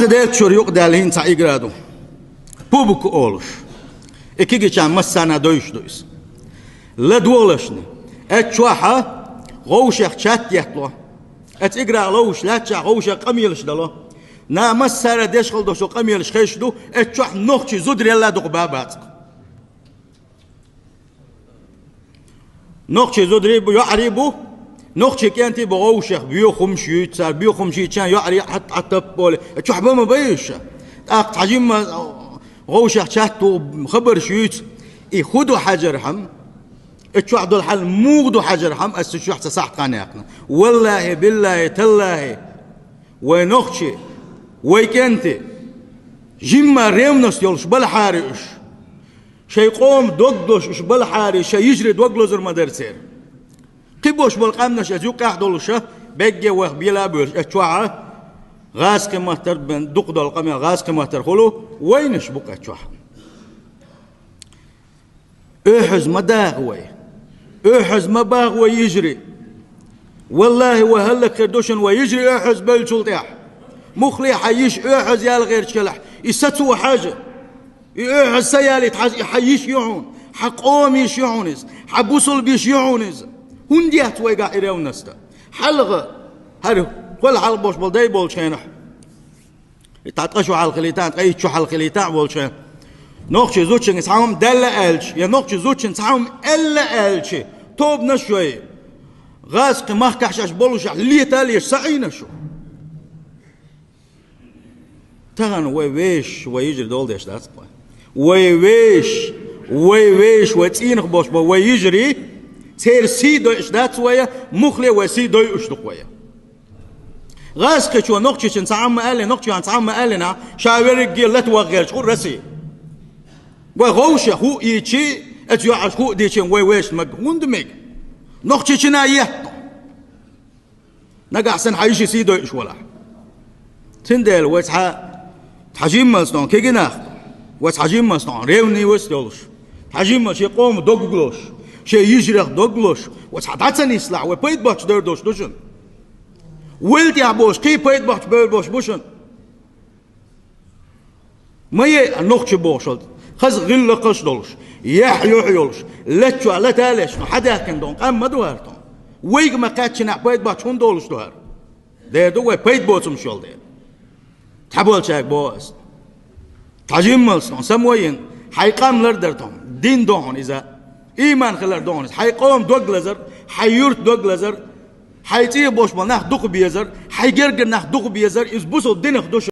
ديت شور يق دالهين تا إجرادو بوبك أولش إكيجي كان مسانا دويس لا دولشني أتشوحة غوشة شات يحلو أتجرا لوش لا تشا غوشة قميلش دلو نا مسارة ديشخل دوشو قميلش خيشدو أتشوح نوخشي زودري لا دوق بابات نوخشي زودري بو يعريبو نوخشي كانتي بغوشة بيو خمشي تسار بيو خمشي كان يعري حتى بولي أتشوح بما بيش أقط عجيم غوشة شاتو خبر شيوت يخدو حجر هم اتشوح دول حل موغدو حجر هم استشوح تساحت قانيقنا والله بالله تالله وينوخشي ويكنتي جيما ريمنس يولش بالحارش شي قوم دوغدوش بالحارش شي يجري دوغلوزر مدرسير قبوش بالقامنش ازيو قاعدولشه بيجي وخ بيلا بيرش اتشوحه غاز كمهتر بن دقدو القمي غاز كمهتر خلو وينش بقى اتشوح احز مداغوي احز مباغ ويجري والله وهلك كردوشن ويجري احز بالشلطيح مخلي حيش احز يا الغير شلح يستو حاجه احز سيالي حيش يعون حقوم يشيعونز حبوصل بيشيعونز هنديات ويقع يرونستا حلقه هرو كل حلبوش بلدي بولشينح يتعطشوا على الخليتان تقيتشوا على الخليتان بولشين نوخشي زوتشن يسعهم دلا ألش يا نوخشي زوتشن يسعهم إلا ألش توب نشوي غاسق ما كحشش بولش اللي تالي سعينا شو تغن ويش ويجري دول ديش داس ويش وتسين خبوش ويجري سير سيدو إيش دات ويا مخلي وسيدو إيش دقويا غاسق شو نوخشي شنسعهم قال نوخشي عن قالنا شاورك جيل لا توغير شو رسي وغوشة هو يجي أتياعش هو ديشين ويش مج وندمج نقطة شناية نقع سن حيشي سيدو إيش ولا تندل وتح تحجيم مصنع كيجناخ وتحجيم مصنع ريوني وستولش تحجيم مش يقوم دوغلوش شيء يجري دوغلوش وتحدثني يسلع وبيت باتش دردوش دوشن ولدي عبوش كي بيت باتش بيربوش بوشن ما ي نقطة بوشل خز غل قش دولش يحيولش لتشو على تالش حدا كان دون قام ما دوارتون ويج ما كاتشنا بيت باتشون دولش دوار ده دو بيت بوتم شول ده تحبول شاك بوس تجمل سموين حيقام لردرتهم دين دون إذا إيمان خلر دون حيقوم دوغلزر حيورت دوغلزر حيتي بوش ما ناخ دوق بيزر حيجرجر ناخ دوق بيزر إز بوسو دين خدوش